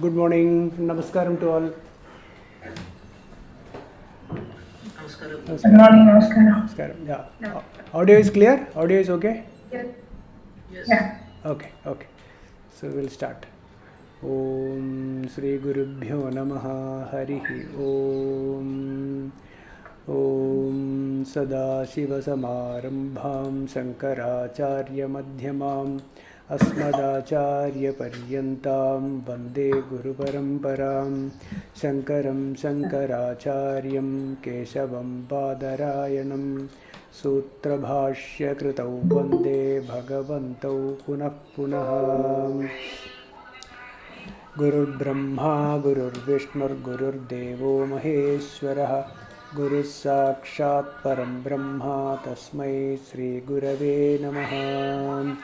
Good morning. Namaskaram to all. Good morning, Namaskaram. Namaskaram. Yeah. Audio is clear? Audio is okay? Yes. Yeah. Okay. So we'll start. Om Sri Gurubhyo Namaha Harihi Om. Om Sadashiva Samarambham Shankaracharya Madhyamam Asmadacharya Paryantam Vande Guru Paramparam Shankaram Shankaracharyam Keshavam Badarayanam Sutra Bhashya Kritau Vande Bhagavantau Punah Punah Gurur Brahma Gurur Vishnur Gurur Devo Maheshwaraha Guru Sakshat Param Brahma Tasmai Sri Gurave Namaha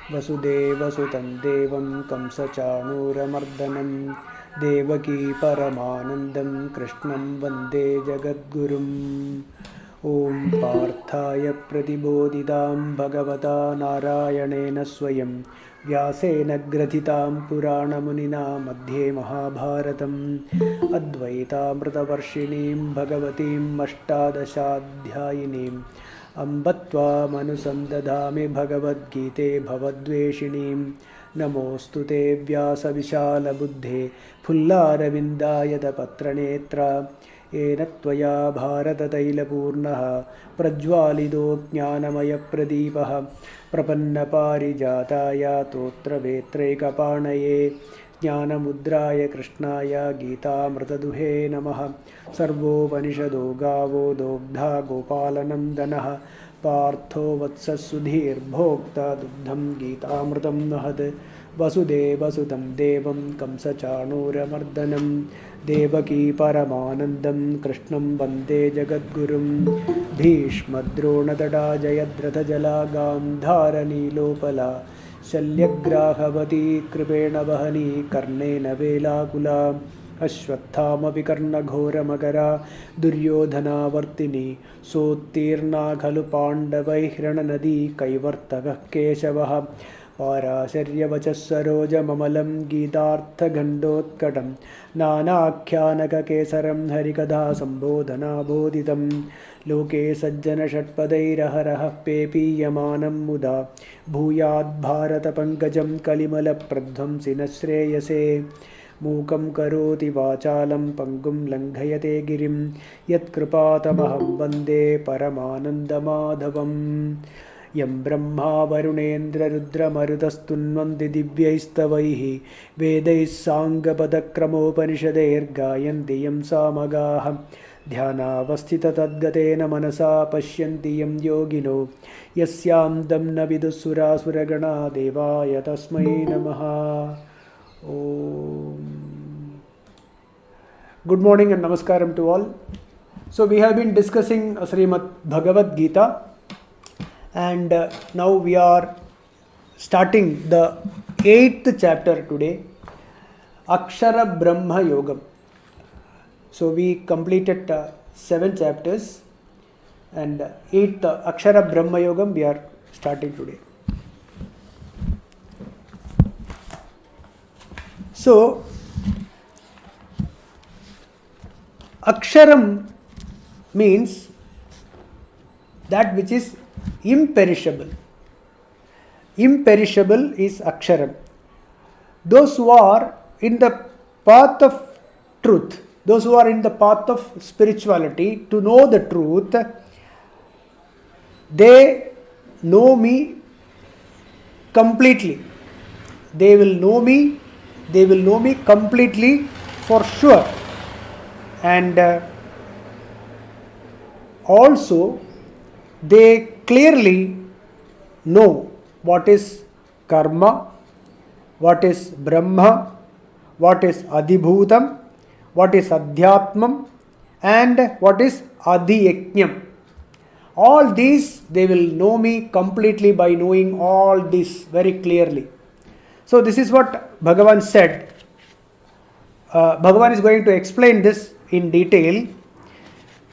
Vasudeva Sutam Devam Kamsachanuramardanam Devaki Paramanandam Krishnam Vande Jagadgurum Om Parthaya Pratibodhitam Bhagavata Narayanena Swayam Vyasena Grathitam Purana Munina Madhye Mahabharatam Advaitamritavarshinim Bhagavatim Ashtadashadhyayinim Ambatva Manusandadhami Bhagavad Gite Bhavadveshinim Namostute Vyasa Vishala Buddhe Phullaravindayata Patranetra Ena Tvaya Bharata Tailapurnaha Prajwalido Jnanamaya Pradipaha Prapanna Parijataya Totra Vetrekaparnaye Jnanamudraya Krishnaya Gita Mrtaduhe Namaha Sarvopanishado Gavo Dogdha Gopalanandanaha Partho Vatsasudhir Bhokta Dugdham Gita Mrtam Nahad Vasudeva Sutam Devam Kamsachanuramardanam Devaki Paramanandam Krishnam Vande Jagadgurum Bhishmadronatada Jayadratha Jala Gandharani Lopala Shalyagrahavati Kripena Vahani Karnena Velakula Ashwathama Vikarna Ghora Magara Duryodhana Vartini Sotirna Khalu Pandavai Hirananadi Kaivartaka Keshavaha Parasharya Vachasaroja Mamalam Gitartha Gandotkatam Nanakyanaka Kesaram Harikadha Sambodhana Bodhitam Loke Sajjana Shatpadairaharaha Pepi Yamanam Muda Bhuyad Bharata Pankajam Kalimala Pradham Sinashreyase Mukam Karoti Vachalam Pangum Langhayate Girim Yat Kripatamaham Vande Paramanandamadhavam Yam Brahma Varunendra Rudra Marudastunvandi Divyaistavaihi Vedais Sangapadakramopanishader Gayanti Yam Samagaha Dhyana Vastita Tadgatena Manasa Pashyanti Yam Yogino Yasyam Damna Vidusura Suragana Devaya Tasmai Namaha Om. Good morning and Namaskaram to all. So we have been discussing Srimad Bhagavad Gita. And now we are starting the 8th chapter today, Akshara Brahma Yogam. So we completed 7 chapters and 8th Akshara Brahma Yogam we are starting today. So Aksharam means that which is imperishable. Imperishable is Aksharam. Those who are in the path of truth, those who are in the path of spirituality, to know the truth, they know me completely. They will know me completely for sure. And also they clearly know what is karma, what is Brahma, what is Adhibhutam, what is Adhyatmam, and what is Adhiyajnam. All these they will know me completely by knowing all this very clearly. So this is what Bhagavan said. Bhagavan is going to explain this in detail.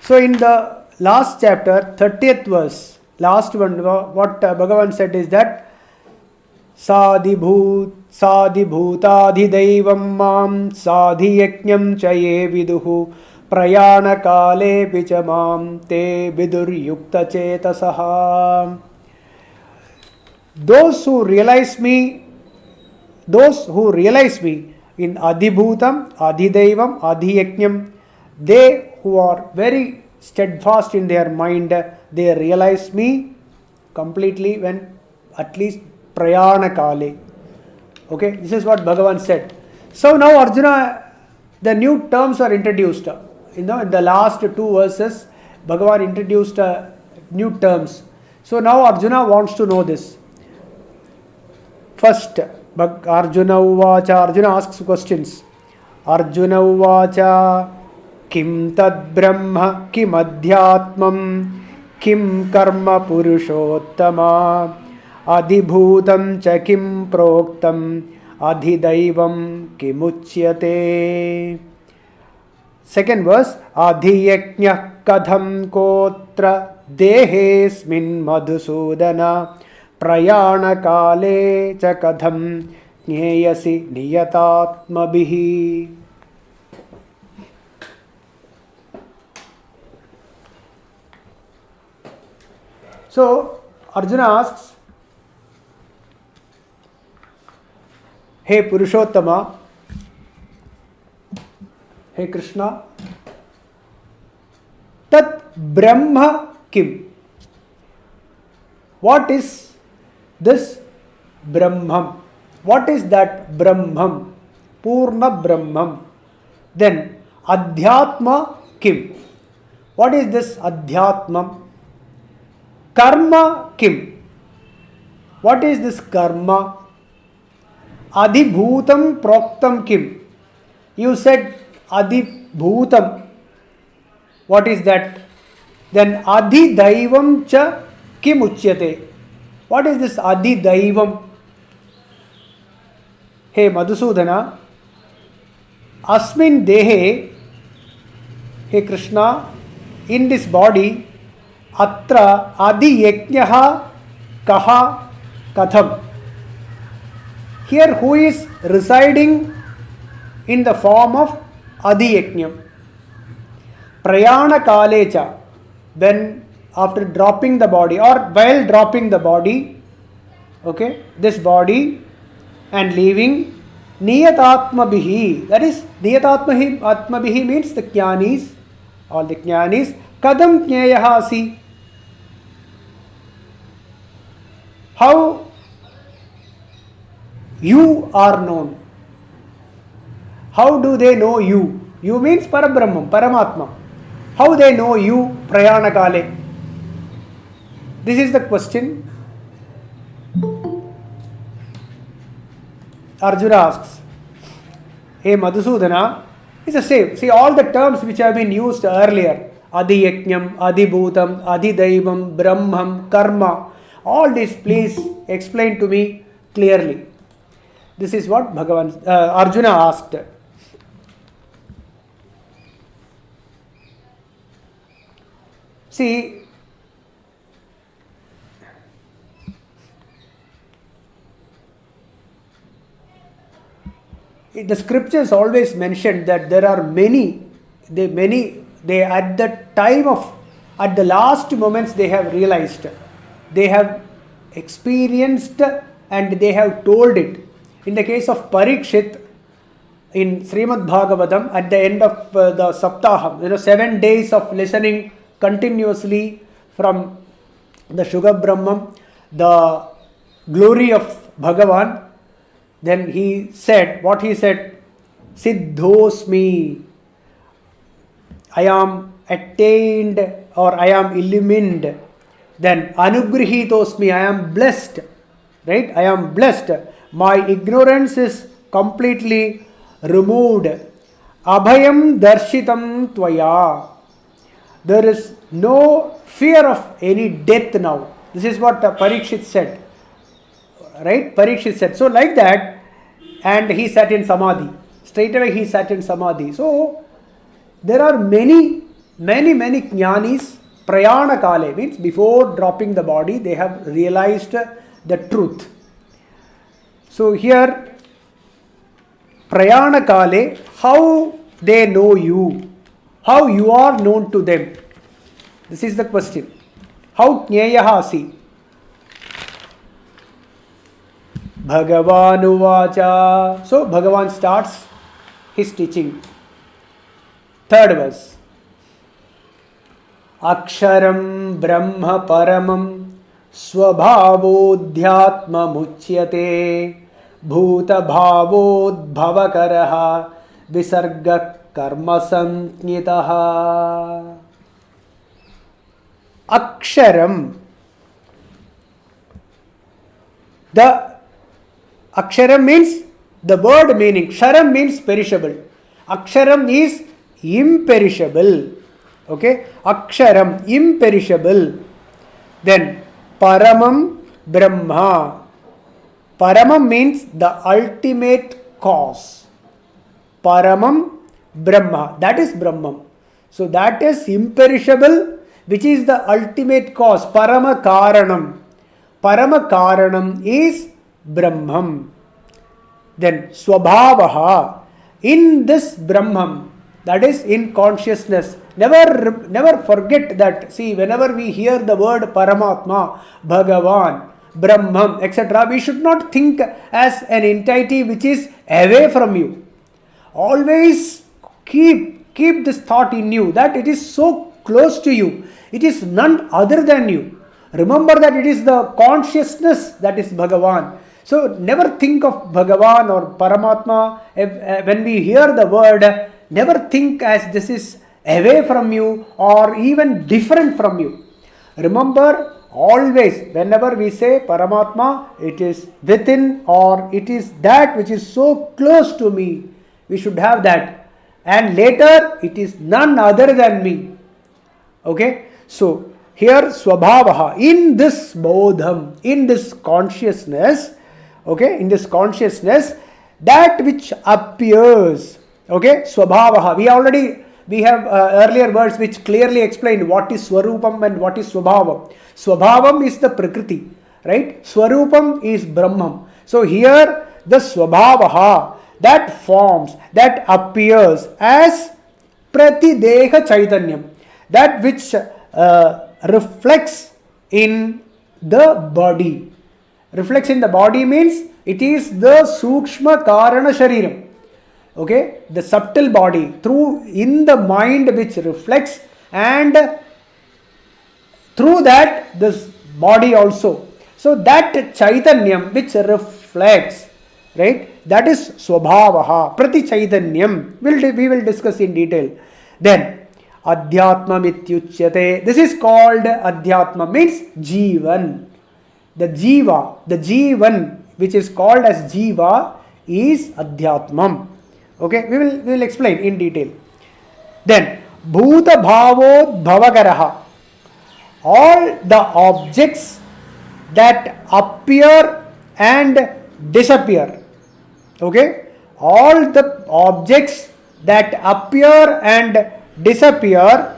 So in the last chapter, 30th verse, last one, what Bhagavan said is that साधिभूताधिदैवं मां साधियज्ञं च ये विदुः प्रयाणकालेऽपि च मां ते विदुर्युक्तचेतसः. Those who realize me in Adhibhutam, Adhidaivam, Adhiyajnam, they who are very steadfast in their mind, they realize me completely when at least Prayana Kale. Okay, this is what Bhagavan said. So now Arjuna, the new terms are introduced. In the last two verses, Bhagavan introduced new terms. So now Arjuna wants to know this. First, Arjuna Uvacha, Arjuna asks questions. Arjuna Uvacha, Kim Tad Brahma, Kim Adhyatmam, Kim Karma Purushottama, Adhibhutam Cha Kim Proktam, Adhidaivam Kim Uchyate. Second verse, Adhiyajna Kadham Kotra Dehesmin Madhusudana Prayana-kale cha kadham jneyasi niyatatmabhihi. So Arjuna asks, Hey Purushottama, Hey Krishna, Tat Brahma Kim? What is this Brahmam? What is that Brahmam? Purna Brahmam. Then Adhyatma Kim? What is this Adhyatmam? Karma Kim? What is this Karma? Adhibhutam Proktam Kim? You said Adhibhutam. What is that? Then Adhidaivam Cha Kim Uchyate? What is this Adhidaivam? Hey Madhusudana, Asmin Dehe, hey Krishna, in this body, Atra Adhiyajnaha Kaha Katham. Here who is residing in the form of Adhiyajnam? Prayana Kalecha, when after dropping the body or while dropping the body, okay, this body and leaving, Niyatatmabhihi, that is Niyatatmabhihi means the Jnanis, all the Jnanis, Kadam Jneyahasi. How you are known? How do they know you? You means Parabrahman, Paramatma. How they know you, Prayana Kale? This is the question. Arjuna asks, Hey Madhusudana, it's the same. See all the terms which have been used earlier, Adhiyajnam, Adhibhutam, Adhidaivam, Brahmam, Karma, all this please explain to me clearly. This is what Arjuna asked. See, the scriptures always mention that there are many, they at the time of, at the last moments they have realized, they have experienced and they have told it. In the case of Parikshit, in Srimad Bhagavatam, at the end of the Saptaham, 7 days of listening continuously from the Sugar Brahman, the glory of Bhagavan, then he said, what he said, Siddhosmi, I am attained or I am illumined. Then Anugrihitosmi, I am blessed. Right? I am blessed. My ignorance is completely removed. Abhayam darshitam tvaya. There is no fear of any death now. This is what Parikshit said. Right? Parikshit said. So like that, and he sat in Samadhi. Straight away he sat in Samadhi. So there are many jnanis, prayana kale, means before dropping the body, they have realized the truth. So here, Prayana Kale, how they know you, how you are known to them. This is the question. How Jnyayaha asi? Bhagavan Uvacha. So Bhagavan starts his teaching. Third verse. Aksharam Brahma Paramam Swabhavodhyatma Muchyate Bhuta Bhavodbhavakaraha Visarga Karma Samnitaha. Aksharam. The Aksharam means the word meaning. Ksharam means perishable. Aksharam is imperishable. Okay? Aksharam, imperishable. Then Paramam Brahma. Paramam means the ultimate cause. Paramam Brahma. That is Brahman. So that is imperishable, which is the ultimate cause. Parama Karanam. Parama Karanam is Brahman. Then Swabhavaha. In this Brahman, that is in consciousness. Never forget that. See, whenever we hear the word Paramatma, Bhagavan, Brahman, etc., we should not think as an entity which is away from you. Always keep this thought in you that it is so close to you. It is none other than you. Remember that it is the consciousness that is Bhagavan. So never think of Bhagavan or Paramatma. When we hear the word, never think as this is away from you or even different from you. Remember, always, whenever we say Paramatma, it is within or it is that which is so close to me. We should have that. And later, it is none other than me. Okay? So, here Swabhavaha, in this bodham, in this consciousness, okay, in this consciousness, that which appears, okay, Swabhavaha. We have earlier words which clearly explain what is Swarupam and what is Swabhavam. Swabhavam is the Prakriti, right? Swarupam is Brahman. So here the Swabhavaha, that forms, that appears as Pratideha Chaitanyam, that which reflects in the body. Reflects in the body means it is the Sukshma Karana Shariram. Okay, the subtle body through in the mind which reflects, and through that this body also. So that Chaitanyam which reflects, right? That is Swabhavaha, Prati Chaitanyam. We will discuss in detail. Then Adhyatma Mityuchyate. This is called Adhyatma, means Jivan. The Jivan which is called as Jiva is Adhyatmam. Okay, we will explain in detail. Then Bhuta Bhavod Bhavakaraha. All the objects that appear and disappear. Okay, all the objects that appear and disappear,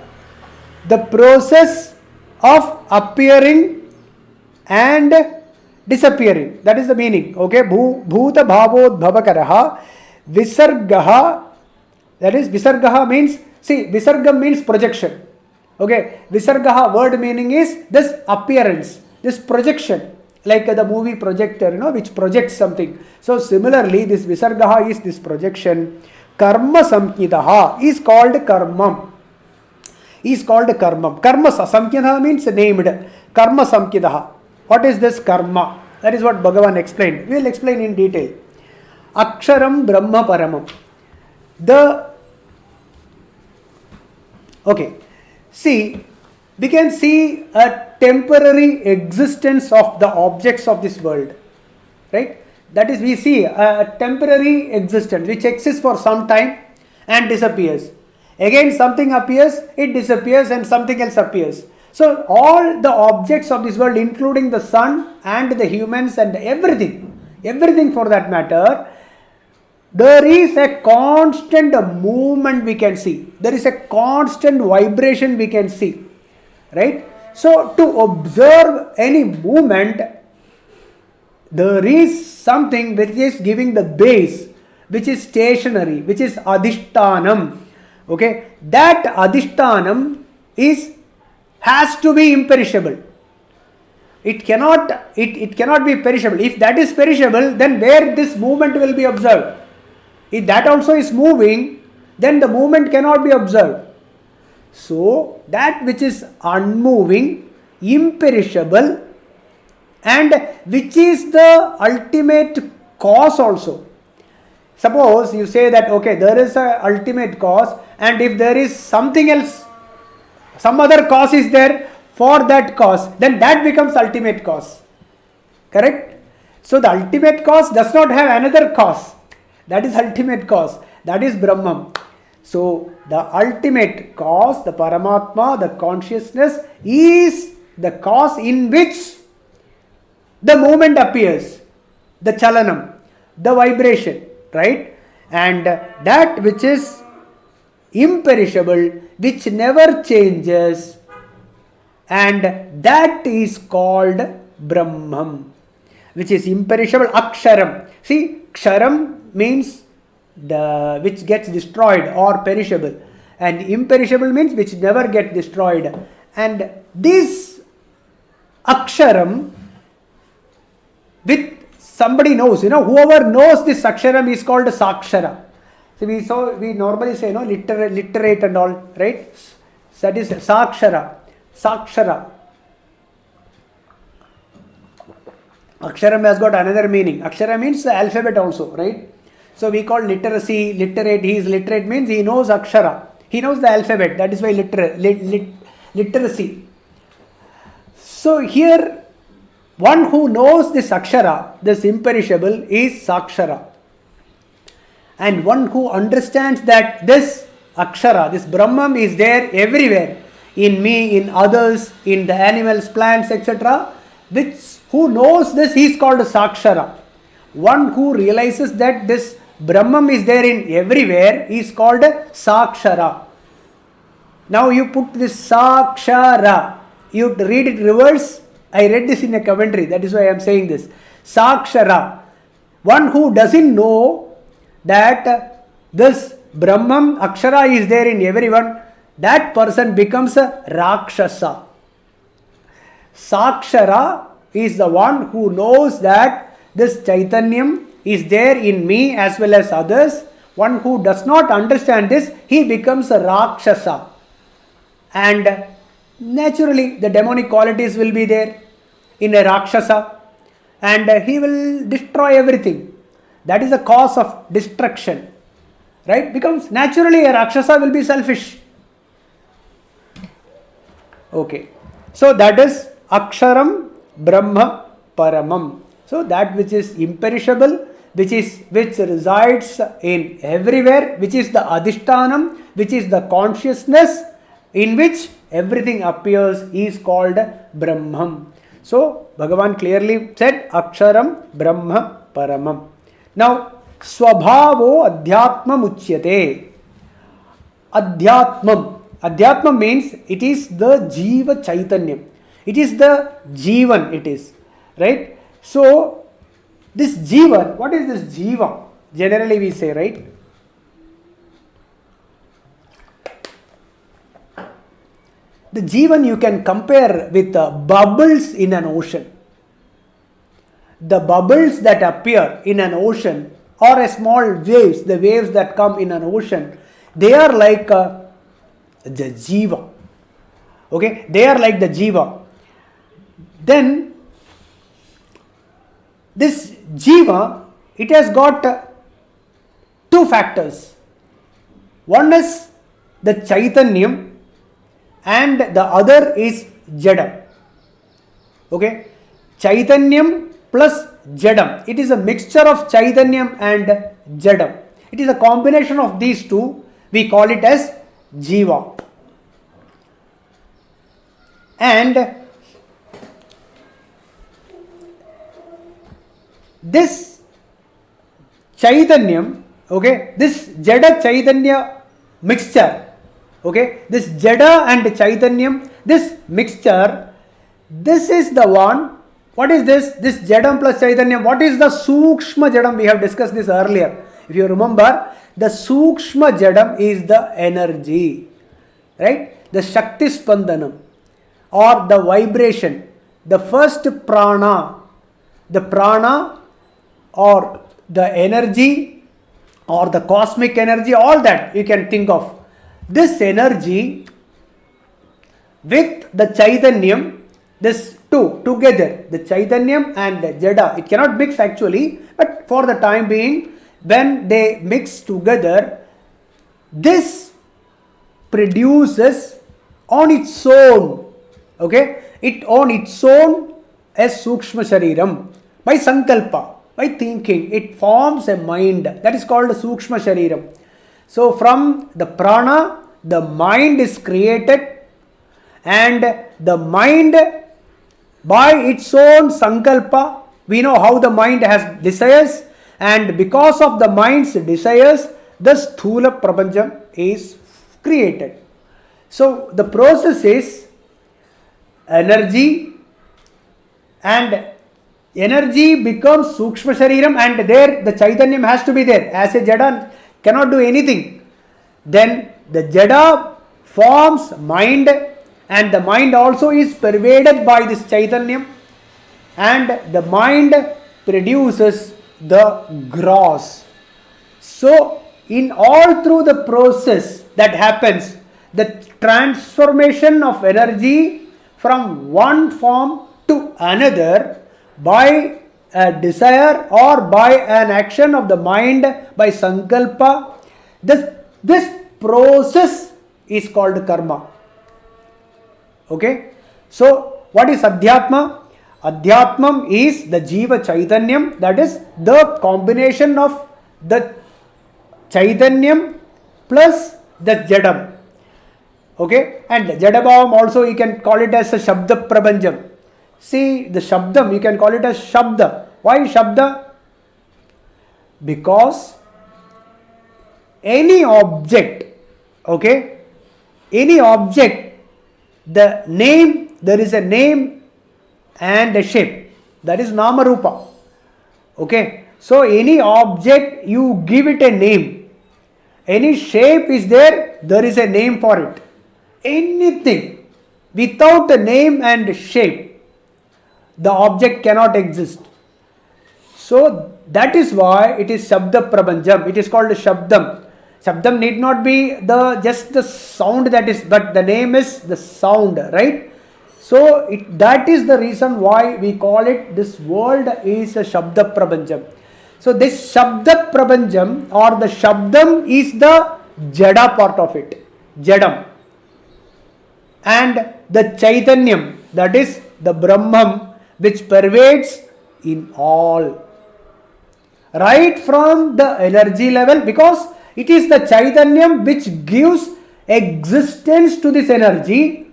the process of appearing and disappearing. That is the meaning. Okay, Bhuta Bhavod Bhavakaraha. Visargaha, that is Visargaha means, see, Visargam means projection. Okay, Visargaha word meaning is this appearance, this projection, like the movie projector, which projects something. So similarly, this Visargaha is this projection. Karma Samkitaha is called Karmam. Is called Karmam. Karma Samkitaha means named. Karma Samkitaha. What is this karma? That is what Bhagavan explained. We will explain in detail. Aksharam Brahma Paramam. See, we can see a temporary existence of the objects of this world. Right? That is, we see a temporary existence which exists for some time and disappears. Again something appears, it disappears, and something else appears. So all the objects of this world, including the sun and the humans and everything for that matter, there is a constant movement we can see. There is a constant vibration we can see. Right? So to observe any movement, there is something which is giving the base, which is stationary, which is adhishtanam. Okay, that adhishtanam has to be imperishable. It cannot be perishable. If that is perishable, then where this movement will be observed? If that also is moving, then the movement cannot be observed. So that which is unmoving, imperishable, and which is the ultimate cause also. Suppose you say that okay, there is a ultimate cause, and if there is something else, some other cause is there for that cause, then that becomes ultimate cause. Correct? So the ultimate cause does not have another cause. That is ultimate cause. That is Brahman. So the ultimate cause, the Paramatma, the consciousness, is the cause in which the movement appears, the chalanam, the vibration, right? And that which is imperishable, which never changes, and that is called Brahman, which is imperishable, Aksharam. See, Ksharam means the which gets destroyed or perishable, and imperishable means which never gets destroyed. And this Aksharam, with somebody knows, whoever knows this Aksharam is called Sakshara. So we normally say, literate and all, right? That is Sakshara. Sakshara. Aksharam has got another meaning. Akshara means the alphabet also, right? So we call literacy, literate. He is literate means he knows Akshara. He knows the alphabet. That is why literacy. So here, one who knows this Akshara, this imperishable, is Sakshara. And one who understands that this Akshara, this Brahman is there everywhere, in me, in others, in the animals, plants, etc. Who knows this, he is called Sakshara. One who realizes that this Brahman is there in everywhere is called Sakshara. Now you put this Sakshara, you read it reverse. I read this in a commentary, that is why I am saying this. Sakshara. One who doesn't know that this Brahman, Akshara is there in everyone, that person becomes a Rakshasa. Sakshara is the one who knows that this Chaitanyam is there in me as well as others. One who does not understand this, he becomes a Rakshasa. And naturally the demonic qualities will be there in a Rakshasa, and he will destroy everything. That is the cause of destruction. Right? Becomes naturally a Rakshasa will be selfish. Okay. So that is Aksharam Brahma Paramam. So that which is imperishable, which resides in everywhere, which is the Adhishtanam, which is the consciousness in which everything appears, is called Brahman. So Bhagavan clearly said Aksharam Brahma Paramam. Now Swabhavo Adhyatmam Uchyate. Adhyatmam means it is the Jiva Chaitanyam. It is the Jivan, it is. Right? So this Jivan, what is this Jiva? Generally we say, right? The Jivan you can compare with the bubbles in an ocean. The bubbles that appear in an ocean, or a small waves, the waves that come in an ocean, they are like the Jiva. Okay, they are like the Jiva. Then this Jiva, it has got two factors. One is the Chaitanyam and the other is Jadam. Okay, Chaitanyam plus Jadam. It is a mixture of Chaitanyam and Jadam. It is a combination of these two. We call it as Jiva. And this Chaitanyam, okay, this Jada Chaitanya mixture, okay, this Jada and Chaitanyam, this mixture, this is the one What is this? This Jadam plus Chaitanya. What is the Sukshma Jadam? We have discussed this earlier. If you remember, the Sukshma Jadam is the energy, right? The Shakti Spandanam or the vibration. The first prana, the prana or the energy or the cosmic energy, all that you can think of. This energy with the Chaitanyam, this two together, the Chaitanyam and the Jada, it cannot mix actually, but for the time being, when they mix together, this produces on its own, okay, it on its own as Sukshma Shariram. By Sankalpa, by thinking, it forms a mind. That is called Sukshma Shariram. So from the prana, the mind is created, and the mind by its own Sankalpa, we know how the mind has desires, and because of the mind's desires, the Sthula Prapancham is created. So the process is energy, and energy becomes Sukshma Shariram, and there the Chaitanyam has to be there. As a Jada cannot do anything. Then the Jada forms mind, and the mind also is pervaded by this Chaitanyam, and the mind produces the gross. So in all through the process that happens, the transformation of energy from one form to another by a desire or by an action of the mind, by Sankalpa, this process is called karma. Okay, so what is Adhyatma? Adhyatmam is the Jiva Chaitanyam, that is the combination of the Chaitanyam plus the Jadam. Okay, and Jadabhavam also you can call it as a Shabda Prabhanjam. See, the Shabdam you can call it as Shabda. Why Shabda? Because any object, okay, any object, the name, there is a name and a shape, that is Nama Rupa. Okay, so any object you give it a name, any shape is there, there is a name for it. Anything without a name and shape, the object cannot exist. So that is why it is Shabda Prabhanjam. It is called Shabdam. Shabdam need not be just the sound that is, but the name is the sound, right? So that is the reason why we call it, this world is a Shabda Prabhanjam. So this Shabda Prabhanjam or the Shabdam is the Jada part of it, Jadam. And the Chaitanyam, that is the Brahman, which pervades in all. Right from the energy level, because it is the Chaitanyam which gives existence to this energy,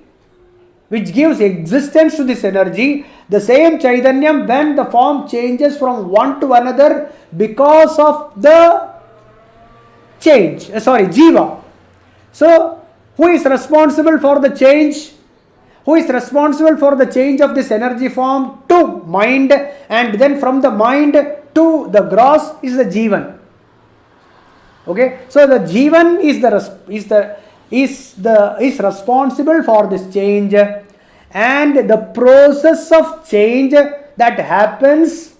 the same Chaitanyam, when the form changes from one to another because of the change, Jiva. So, who is responsible for the change? Who is responsible for the change of this energy form to mind, and then from the mind to the gross is the Jivan. Okay, so the Jivan is responsible for this change, and the process of change that happens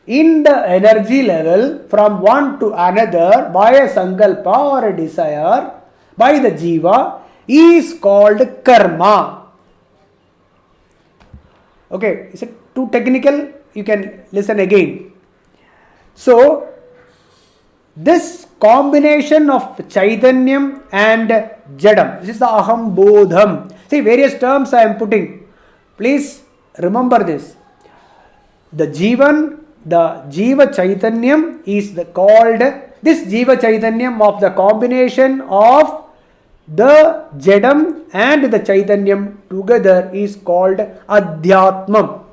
in the energy level from one to another by a Sankalpa or a desire by the Jiva is called karma. Okay, is it too technical? You can listen again. So, this combination of Chaitanyam and Jadam, this is the Aham Bodham. See, various terms I am putting. Please remember this. The Jivan, the Jiva Chaitanyam is called, this Jiva Chaitanyam of the combination of the Jadam and the Chaitanyam together is called Adhyatmam.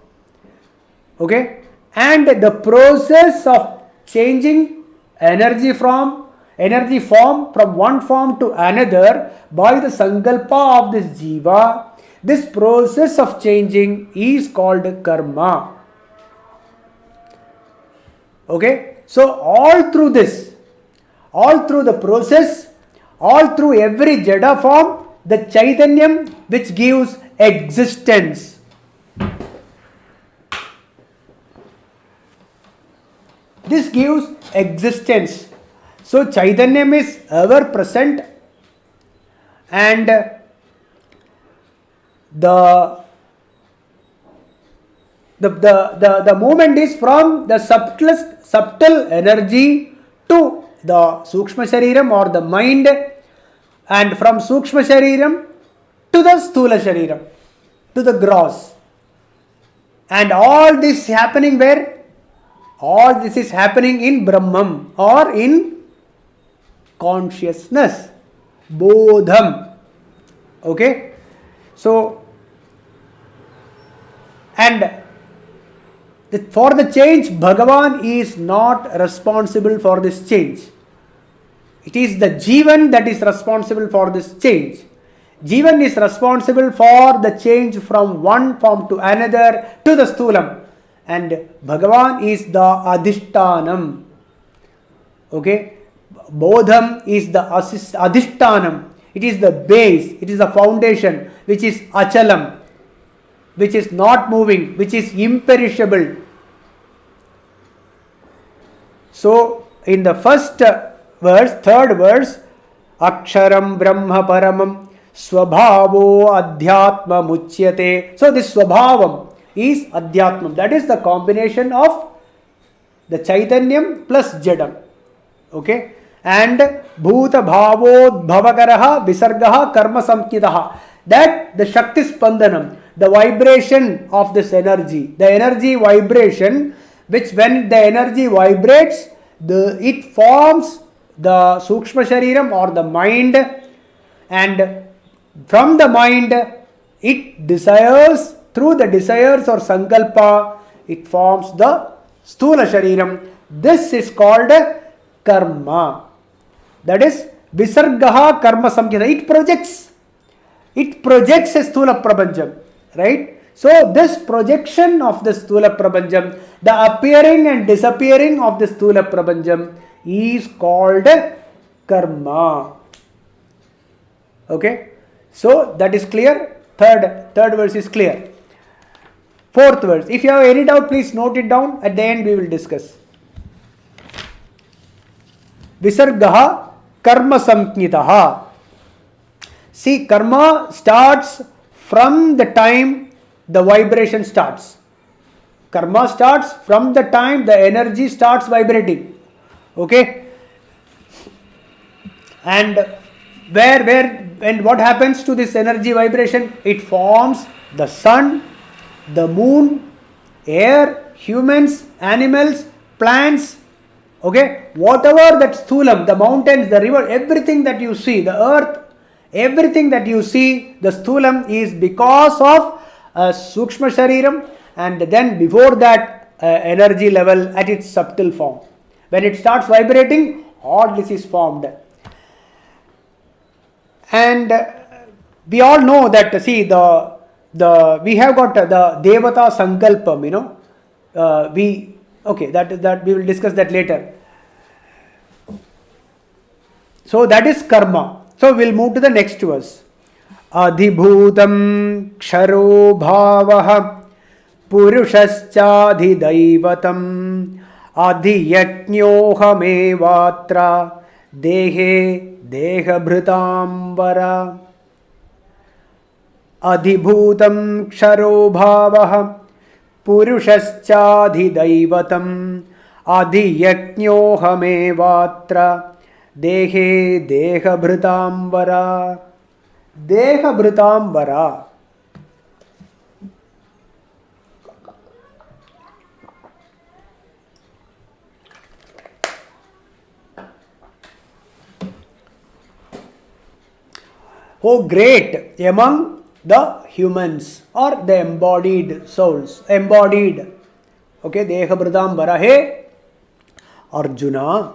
Okay, and the process of changing energy form from one form to another by the Sankalpa of this Jiva, This process of changing is called karma. Okay? So all through this, all through the process, all through every Jada form, the Chaitanyam which gives existence. This gives existence. So Chaitanyam is ever present, and the movement is from the subtle energy to the Sukshma Shariram or the mind, and from Sukshma Shariram to the Sthula Shariram, to the gross. And all this happening where? All this is happening in Brahman or in consciousness. Bodham. Okay? So, and for the change, Bhagavan is not responsible for this change. It is the Jivan that is responsible for this change. Jivan is responsible for the change from one form to another to the Sthulam. And Bhagavan is the Adhishtanam. Okay? Bodham is the Adhishtanam. It is the base, it is the foundation, which is Achalam, which is not moving, which is imperishable. So, in the first verse, third verse, Aksharam Brahma Paramam Swabhavo Adhyatma Muchyate. So, this Swabhavam is Adhyatmam. That is the combination of the Chaitanyam plus Jadam. Okay? And Bhuta Bhavo Bhavakaraha Visargaha Karma Samkitaha. That the Shakti Spandanam, the vibration of this energy, the energy vibration, which when the energy vibrates, it forms the Sukshma Shariram or the mind, and from the mind it desires, through the desires or Sankalpa, it forms the Sthula Shariram. This is called karma. That is Visargaha Karma Samkita. It projects a Sthula Prapancham. Right? So this projection of the Sthula Prapancham, the appearing and disappearing of the Sthula Prapancham is called karma. Okay? So that is clear. Third verse is clear. Fourth verse. If you have any doubt, please note it down. At the end we will discuss. Visargaha Karma Samknitaha. See, karma starts from the time the vibration starts. Karma starts from the time the energy starts vibrating. Okay? And and what happens to this energy vibration? It forms the sun, the moon, air, humans, animals, plants. Okay? Whatever that sthulam, the mountains, the river, everything that you see, the earth, everything that you see, the sthulam is because of Sukshma Shariram, and then before that energy level at its subtle form. When it starts vibrating, all this is formed. And we all know that, see, we have got the Devata Sankalpam, that we will discuss that later. So that is karma. So we'll move to the next verse. Adhibhutam ksharo bhavaha purushascha-adhidaivatam adhiyajñohamevatra dehe dehabhritambara. Adhibhutam ksharo bhavaha purushascha-adhidaivatam adhiyajñohamevatra dehe dehabhritambara. Dehabhritambara. Oh, great among the humans or the embodied souls. Embodied. Okay, Dehabhritambara. Hey, Arjuna.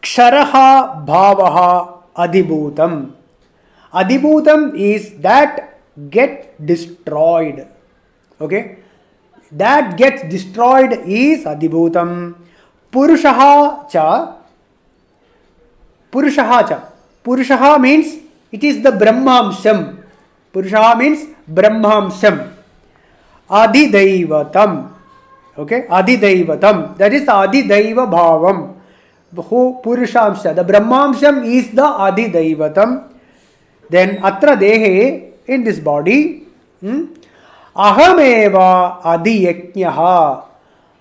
Ksharaha bhavaha adhibhutam. Adhibhutam is that get destroyed. Okay, that gets destroyed is adibhutam. Purushaha cha. Purushaha cha. Purushaha means it is the Brahmamsham. Purushaha means Brahmamsham. Adidaivatam. Okay, Adidaivatam. That is the Adidaiva Bhavam. Who Purushamsha. The Brahmamsham is the Adidaivatam. Then Atra Dehe, in this body, Ahameva Adiyajnaha.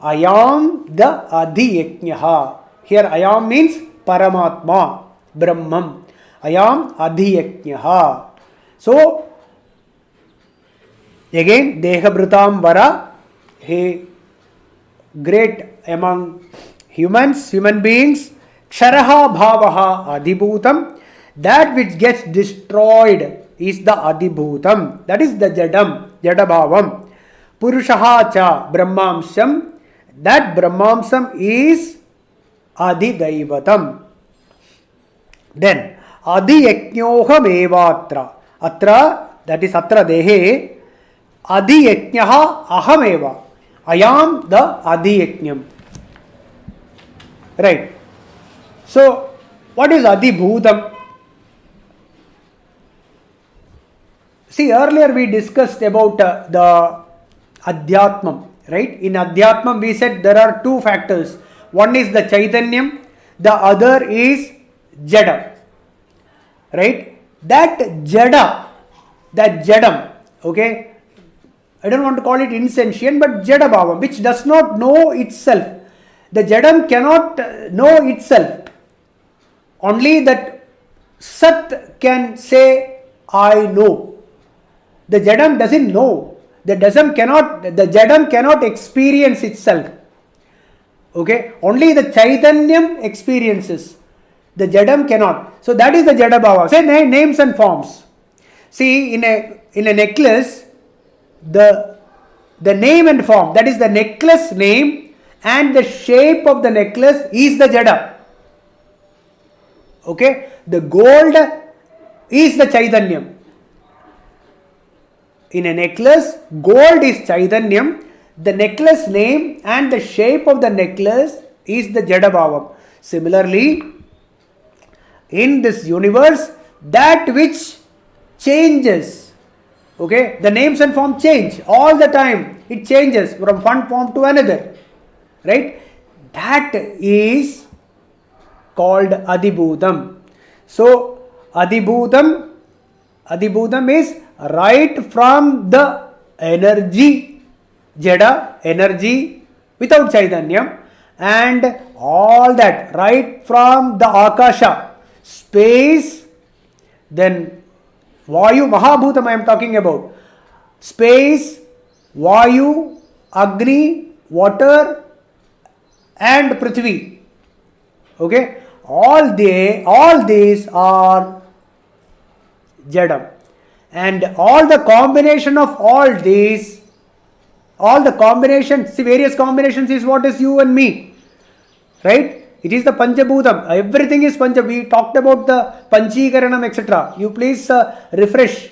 I am the Adiyajnaha. Here I am means Paramatma, Brahman. I am Adiyajnaha. So, again, Dehabhrutam Vara, he great among human beings, Ksharaha Bhavaha Adibhutam. That which gets destroyed is the Adibhutam. That is the Jadam, Jadabhavam. Purushaha cha Brahmamsham. That Brahmamsham is Adidaivatam. Then Adiyajnyoham evatra. Atra, that is Atra Dehe. Adiyajnyaha ahameva. I am the Adiyajnam. Right. So, what is Adibhutam? See, earlier we discussed about the Adhyatmam, right? In Adhyatmam we said there are two factors. One is the Chaitanyam, the other is Jada. Right? That Jadam, okay? I don't want to call it insentient, but Jada Bhavam, which does not know itself. The Jadam cannot know itself. Only that Sat can say, I know. The Jadam doesn't know. The Jadam cannot experience itself. Okay? Only the Chaitanyam experiences. The Jadam cannot. So that is the Jada Bhava. Say names and forms. See, in a necklace, the name and form, that is the necklace name and the shape of the necklace is the Jada. Okay? The gold is the Chaitanyam. In a necklace, gold is Chaitanyam. The necklace name and the shape of the necklace is the Jada Bhavam. Similarly, in this universe, that which changes, okay, the names and form change all the time. It changes from one form to another, right? That is called Adibhutam. So, Adibhutam is right from the energy, Jada, energy without Chaitanyam, and all that right from the Akasha, space, then Vayu, Mahabhutam I am talking about. Space, Vayu, Agni, water and Prithvi. Okay? All these are Jadam. And all the combination of all these, various combinations is what is you and me. Right? It is the Panchabhutam. Everything is Pancha. We talked about the Panchikaranam, etc. You please refresh.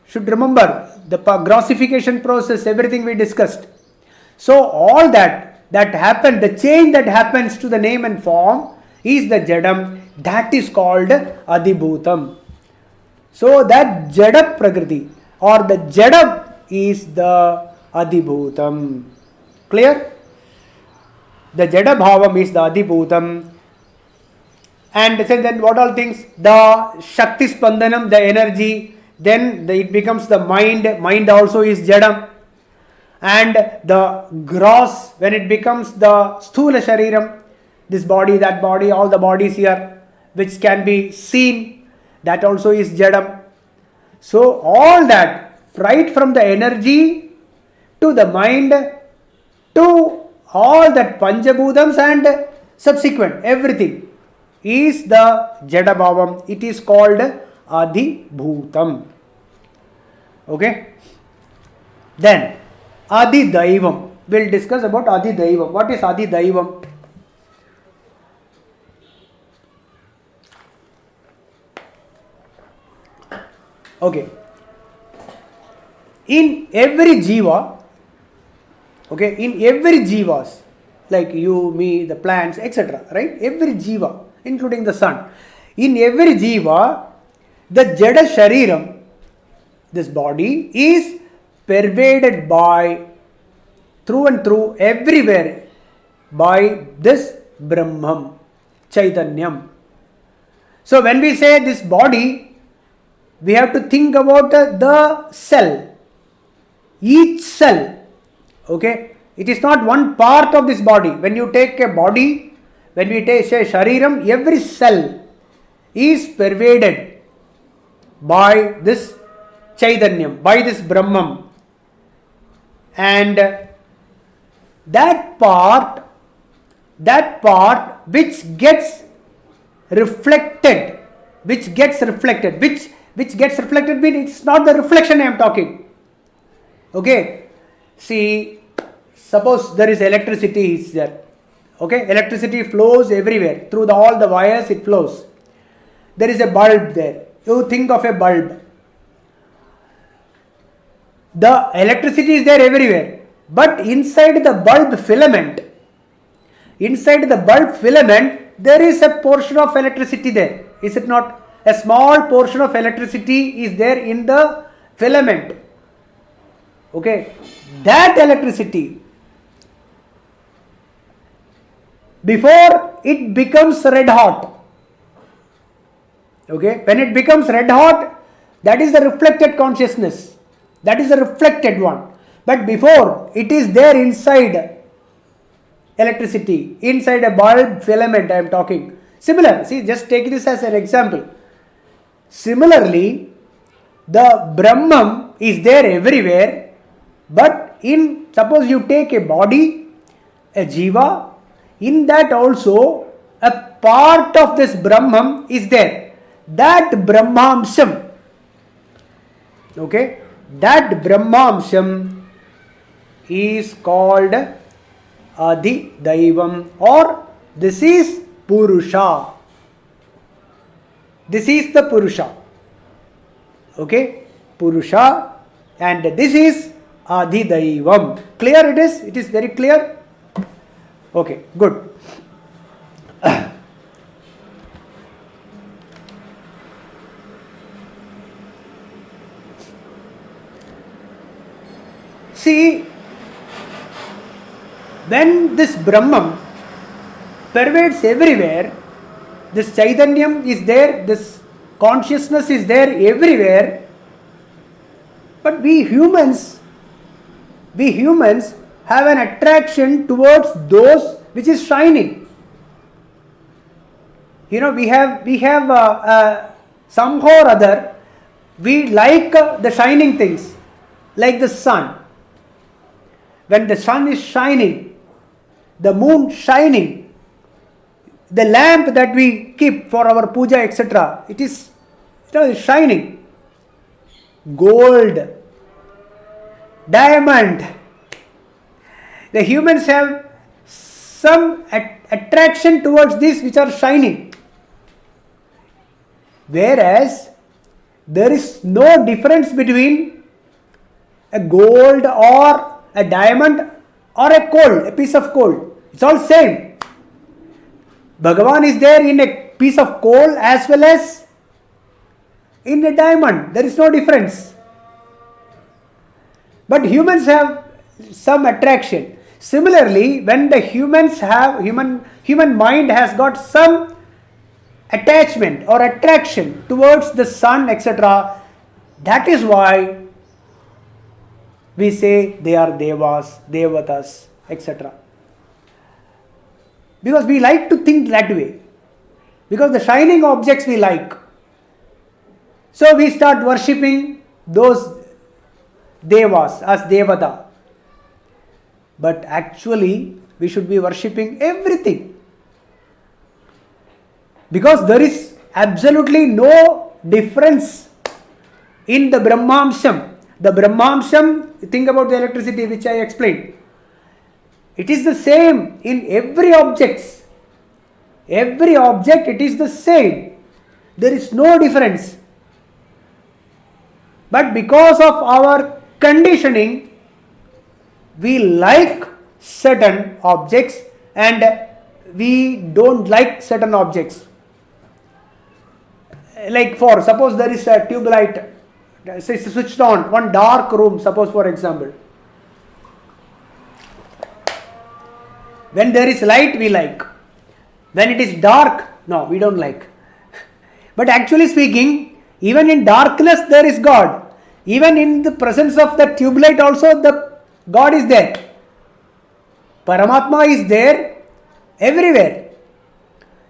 Should remember the grossification process, everything we discussed. So all that happened, the change that happens to the name and form is the Jadam. That is called Adibhutam. So that Jada Prakriti or the Jada is the Adibhutam. Clear? The Jada Bhavam is the Adibhutam. And then what all things? The Shakti Spandanam, the energy. Then it becomes the mind. Mind also is Jadam. And the gross, when it becomes the Sthula Shariram, this body, that body, all the bodies here, which can be seen, that also is Jadam. So all that, right from the energy to the mind to all that Panchabhutams and subsequent, everything is the Jada Bhavam. It is called Adibhutam. Okay? Then, Adidaivam. We'll discuss about Adidaivam. What is Adidaivam? Okay. in every jiva, okay, in every jivas, like you, me, the plants, etc., right? Every jiva, including the sun. In every jiva, the jada shariram, this body, is pervaded by, through and through, everywhere, by this Brahman, Chaitanyam. So when we say this body, we have to think about the cell, each cell, okay? It is not one part of this body. When you take a body, when we say shariram, every cell is pervaded by this Chaitanyam, by this Brahman. And that part which gets reflected, which gets reflected means it's not the reflection I am talking. Okay, see, suppose there is electricity is there. Okay, electricity flows everywhere through all the wires, it flows. There is a bulb there. You think of a bulb. The electricity is there everywhere, but inside the bulb filament, there is a portion of electricity there. Is it not? A small portion of electricity is there in the filament. Okay, that electricity, before it becomes red hot, okay, when it becomes red hot, that is the reflected consciousness, that is the reflected one. But before, it is there inside electricity, inside a bulb filament I am talking. Similar, see, just take this as an example. Similarly, the Brahman is there everywhere, but in, suppose you take a body, a jiva, in that also a part of this Brahman is there. That Brahmamsham, okay, that Brahmamsham is called Adi Daivam, or this is Purusha. This is the Purusha. Okay, Purusha, and this is Adi Daivam. Clear it is? It is very clear? Okay, good. See, when this Brahman pervades everywhere, this Chaitanyam is there, this consciousness is there everywhere, but we humans have an attraction towards those which is shining. You know, we have somehow or other, we like the shining things, like the sun. When the sun is shining, the moon shining, the lamp that we keep for our puja, etc., it is, shining. Gold, diamond. The humans have some attraction towards these which are shining. Whereas there is no difference between a gold or a diamond or a coal, a piece of coal. It's all same. Bhagavan is there in a piece of coal as well as in a diamond. There is no difference. But humans have some attraction. Similarly, when the humans have, human mind has got some attachment or attraction towards the sun, etc., that is why we say they are devas, devatas, etc. Because we like to think that way. Because the shining objects we like. So we start worshipping those devas as devata. But actually, we should be worshipping everything. Because there is absolutely no difference in the Brahmamsham. The Brahmamsham, think about the electricity which I explained. It is the same in every object. Every object, it is the same. There is no difference. But because of our conditioning, we like certain objects and we don't like certain objects. Like for suppose there is a tube light switched on, one dark room, suppose for example. When there is light, we like. When it is dark, no, we don't like. But actually speaking, even in darkness there is God. Even in the presence of the tube light also the God is there. Paramatma is there everywhere.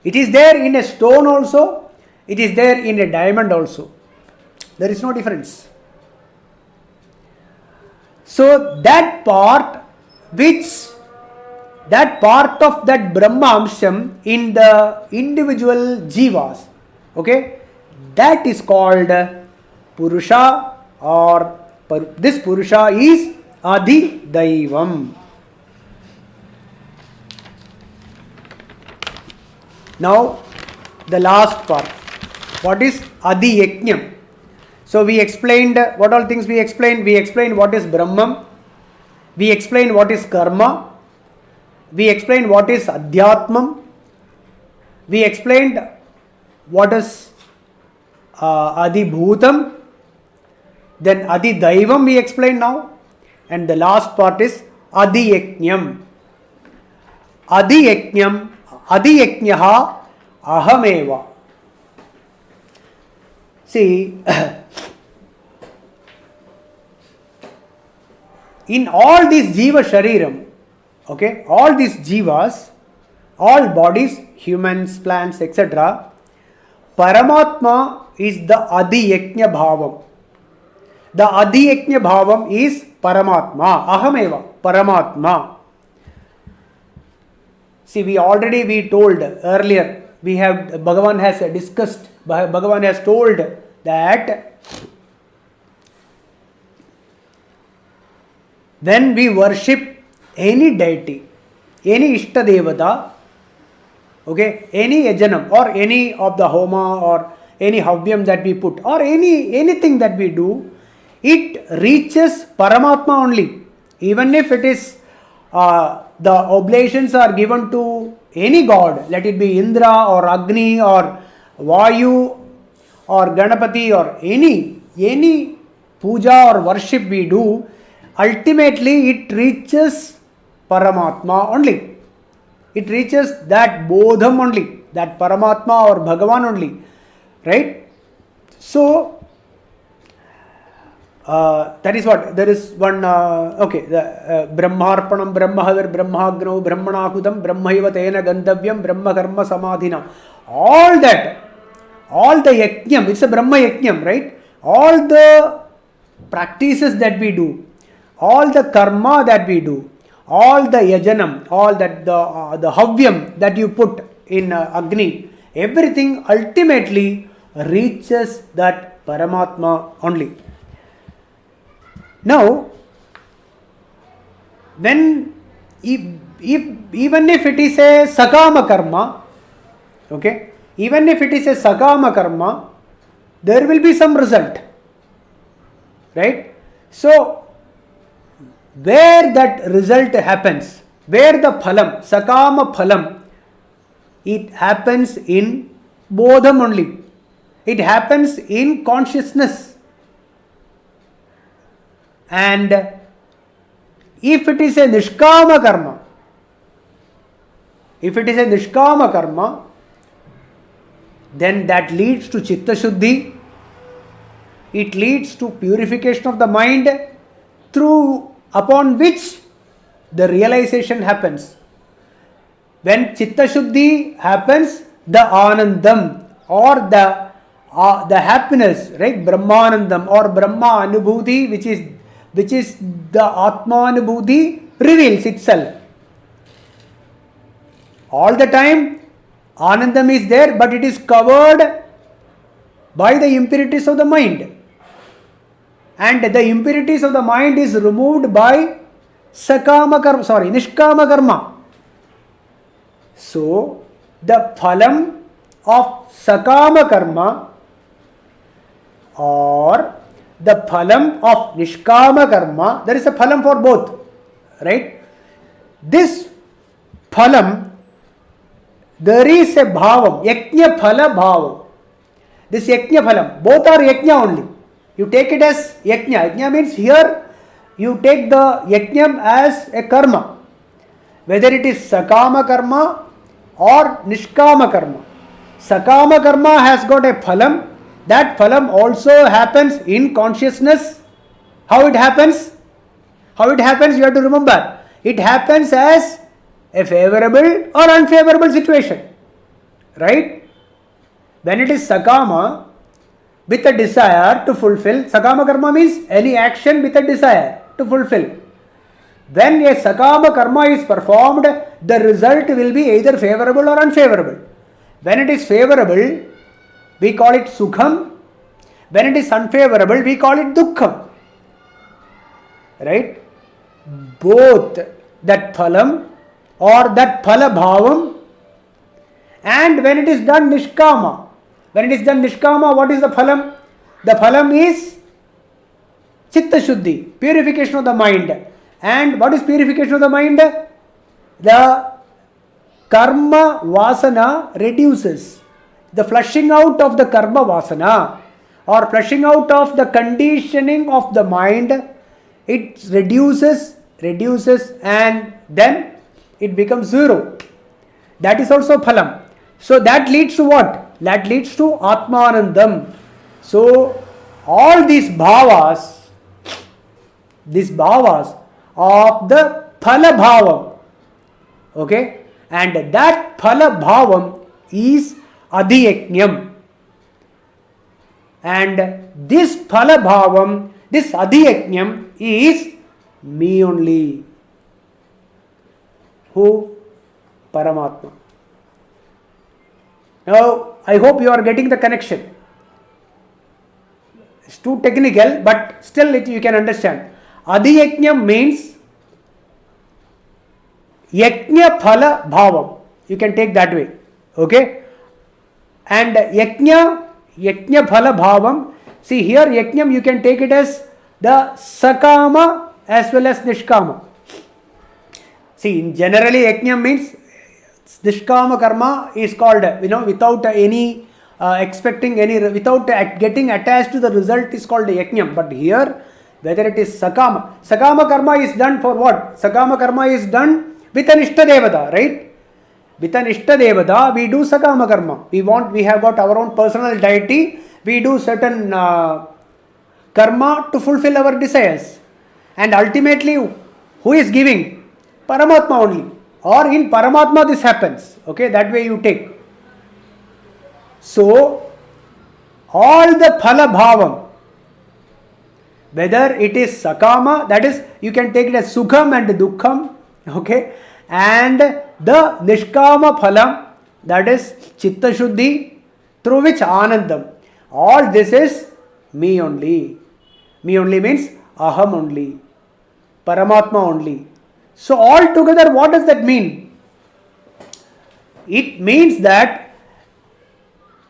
It is there in a stone also. It is there in a diamond also. There is no difference. So that part of that Brahma Amsham in the individual jivas, okay, that is called Purusha, or this Purusha is Adi Daivam. Now the last part. What is Adi Yajnam? So we explained what all things we explained. We explained what is Brahman. We explained what is Karma. We explained what is Adhyatmam. We explained what is Adi Bhutam. Then Adi Daivam we explained now. And the last part is Adi Yajnam. Adi Yajnam, Adi Yajnaha Ahameva. See, in all these Jiva Shariram, okay, all these Jivas, all bodies, humans, plants, etc., Paramatma is the Adi Yajna Bhavam. The Adi Yajna Bhavam is Paramatma, Ahameva, Paramatma. See, we told earlier, Bhagavan has discussed, Bhagavan has told that when we worship any deity, any Ishta Devata, okay, any Yajanam or any of the Homa or any Havyam that we put or anything that we do, it reaches Paramatma only. Even if it is the oblations are given to any god, let it be Indra or Agni or Vayu or Ganapati or any puja or worship we do, ultimately it reaches Paramatma only. It reaches that Bodham only, that Paramatma or Bhagavan only. Right? So, that is what, there is one, Brahmarpanam, Brahmahavir, Brahmagno, Brahmanakudam, Brahmaiva Tena Gandavyam, Brahma Karma Samadhina. All the Yajnam, it's a Brahma Yajnam, right? All the practices that we do, all the karma that we do, all the yajanam, all that the havyam that you put in Agni, everything ultimately reaches that Paramatma only. Now, when even if it is a sakama karma, okay, even if it is a sakama karma, there will be some result, right? So, where that result happens, where the phalam, sakama phalam, it happens in bodham only. It happens in consciousness. And if it is a nishkama karma, then that leads to chitta shuddhi. It leads to purification of the mind, upon which the realization happens. When chitta shuddhi happens, the anandam or the happiness, right, brahmanandam or brahma anubhuti, which is the atma anubhuti, reveals itself. All the time anandam is there, but it is covered by the impurities of the mind. And the impurities of the mind is removed by nishkama karma. So, the phalam of sakama karma or the phalam of nishkama karma, there is a phalam for both, right? This phalam, there is a bhavam, yajna phala bhavam. This yajna phalam, both are yajna only. You take it as yajna. Yajna means here you take the yajnam as a karma, whether it is sakama karma or nishkama karma. Sakama karma has got a phalam. That phalam also happens in consciousness. How it happens? How it happens, you have to remember. It happens as a favorable or unfavorable situation. Right? When it is sakama, with a desire to fulfill, sakama karma means any action with a desire to fulfill. When a sakama karma is performed, the result will be either favorable or unfavorable. When it is favorable, we call it sukham. When it is unfavorable, we call it dukkham. Right? Both that phalam or that phala bhavam, and when it is done nishkama. When it is done nishkama, what is the phalam? The phalam is chitta shuddhi, purification of the mind. And what is purification of the mind? The karma vasana reduces. The flushing out of the karma vasana or flushing out of the conditioning of the mind, it reduces and then it becomes zero. That is also phalam. So that leads to what? That leads to Atmanandam. So all these bhavas of the phala bhavam, okay, and that phala bhavam is adhiyajnam, and this phala bhavam, this adhiyajnam is me only. Who? Paramatma. Now I hope you are getting the connection. It's too technical, but still you can understand. Adhiyajnam means yajna phala bhavam. You can take that way. Okay? And yajna phala bhavam. See here, yajnam you can take it as the sakama as well as nishkama. See, generally yajnam means nishkama karma is called, without any expecting any, without getting attached to the result is called yajnam. But here, whether it is sakama karma is done for what? Sakama karma is done with an ishtadevata, right? With an ishtadevata, we do sakama karma. We have got our own personal deity. We do certain karma to fulfill our desires. And ultimately, who is giving? Paramatma only. Or in Paramatma this happens. Okay, that way you take. So, all the phala bhavam, whether it is sakama, that is, you can take it as sukham and dukkham, okay, and the nishkama phalam, that is chitta shuddhi, through which anandam. All this is me only. Me only means aham only, Paramatma only. So all together, what does that mean? It means that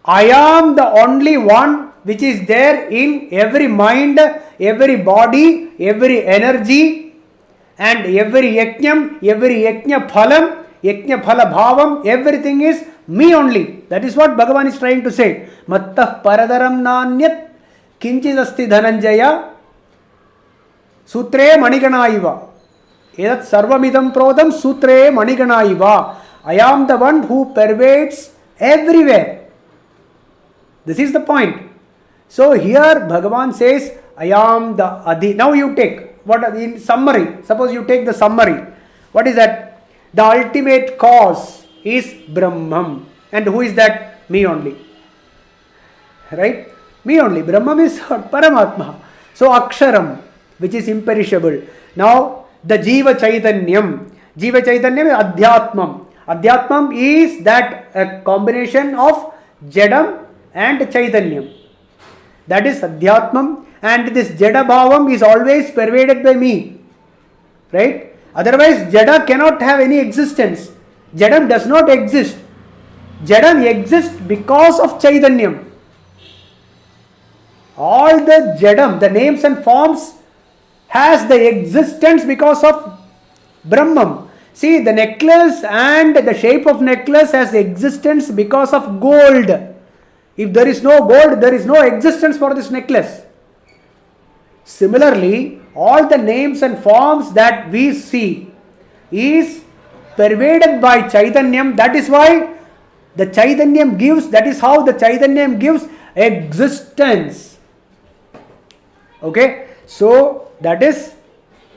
I am the only one which is there in every mind, every body, every energy, and every yajna phalam, yajna phala bhavam, everything is me only. That is what Bhagavan is trying to say. Mattah paradaram nanyat kinchid asti dhananjaya sutre maniganaiva. Edat sarvamidam prodam sutre maniganaiva. I am the one who pervades everywhere. This is the point. So here Bhagavan says, I am the Adi. Now you take, what in summary, suppose you take the summary. What is that? The ultimate cause is Brahman. And who is that? Me only. Right? Me only. Brahman is Paramatma. So Aksharam, which is imperishable. Now the Jiva Chaitanyam. Jiva Chaitanyam is Adhyatmam. Adhyatmam is that a combination of Jadam and Chaitanyam. That is Adhyatmam, and this Jada Bhavam is always pervaded by me. Right? Otherwise, Jada cannot have any existence. Jadam does not exist. Jadam exists because of Chaitanyam. All the Jadam, the names and forms, has the existence because of Brahman. See, the necklace and the shape of necklace has existence because of gold. If there is no gold, there is no existence for this necklace. Similarly, all the names and forms that we see is pervaded by Chaitanyam. That is why the Chaitanyam gives, that is how the Chaitanyam gives existence. Okay, so that is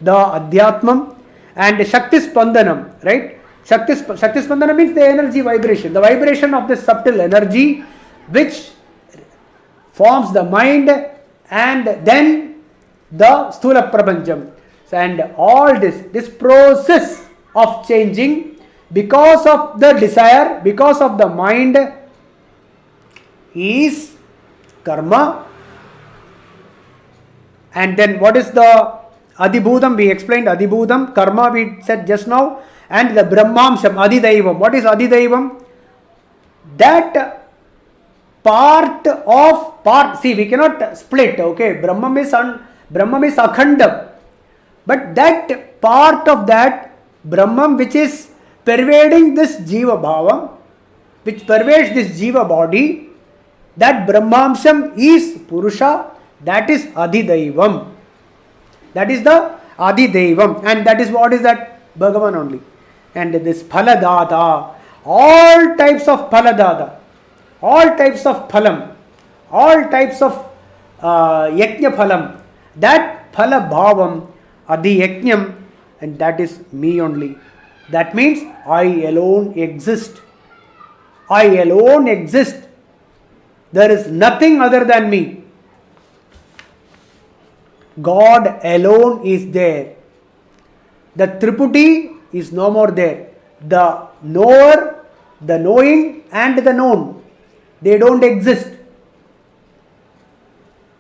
the Adhyatmam and Shakti Spandanam, right? Shakti Spandanam means the energy vibration, the vibration of the subtle energy which forms the mind and then the Sthula Prapancham. And all this process of changing because of the desire, because of the mind is karma. And then what is the Adibhutam? We explained Adibhutam, karma we said just now, and the Brahmamsham, Adidaivam. What is Adidaivam? That part, see, we cannot split, okay? Brahman is Akhandam. But that part of that Brahman which is pervading this Jiva Bhava, which pervades this Jiva body, that Brahmamsham is Purusha, that is Adidaivam. That is the Adidaivam. And that is what is that? Bhagavan only. And this Phaladata, all types of Phaladata, all types of Phalam, all types of Yajna Phalam, that Phala Bhavam, Adi Yajnam, and that is me only. That means I alone exist. I alone exist. There is nothing other than me. God alone is there. The Triputi is no more there. The knower, the knowing and the known, they don't exist.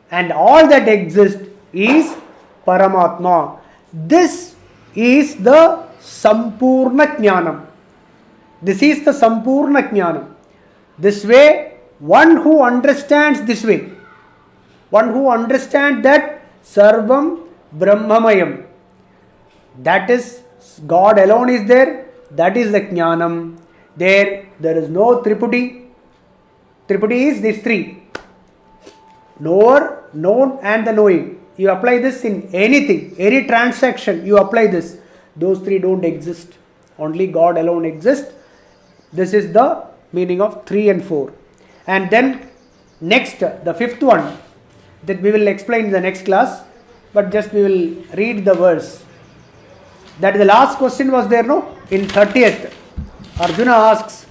And all that exists is Paramatma. This is the Sampurna Jnanam. This is the Sampurna Jnanam. This way, one who understands this way, one who understands that Sarvam Brahmamayam, that is God alone is there, that is the Jnanam. There is no Triputi. Triputi is these three: knower, known and the knowing. You apply this in anything, any transaction, you apply this. Those three don't exist. Only God alone exists. This is the meaning of 3 and 4. And then next, the fifth one, that we will explain in the next class, but just we will read the verse. That the last question was there, no? In 30th, Arjuna asks,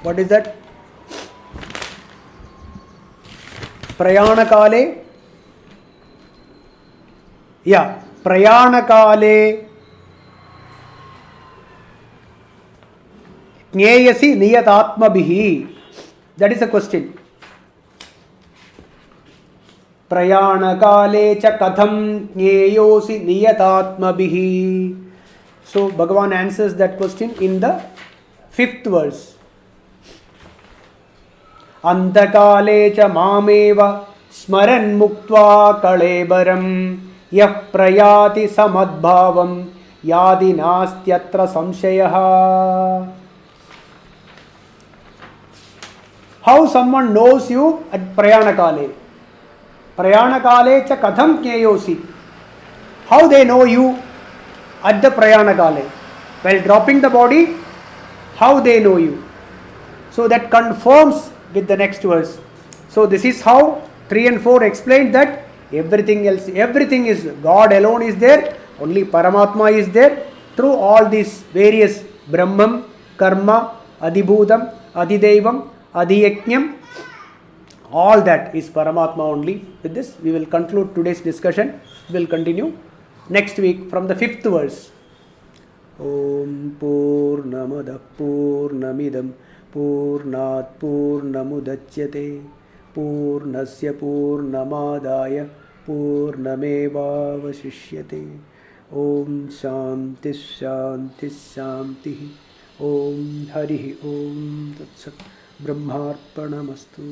what is that? Prayanakale, Prayanakale Jneyasi Niyatatmabhihi. That is the question. Prayanakale cha katham jneyosi niyatatmabhihi. So Bhagavan answers that question in the 5th verse. Antakale cha mameva smaran muktva kalebaram yah prayati samadbhavam yadi nastyatra samshayaha. How someone knows you at Prayanakale? Prayanakale cha katham jneyosi. How they know you at the Prayanakale? While dropping the body, how they know you? So that confirms with the next verse. So this is how 3 and 4 explained that everything else, everything is God alone is there, only Paramatma is there. Through all these various Brahman, Karma, Adibhutam, Adidaivam, Adiyajnam, all that is Paramatma only. With this, we will conclude today's discussion. We will continue next week from the 5th verse. Om Purnamada Purnamidam Purnat Purnamudachyate Purnasya Purnamadaya Purnameva Vashishyate. Om Shanti Shanti Shanti. Om Harihi Om Tatsat. Brahmarpanamastu.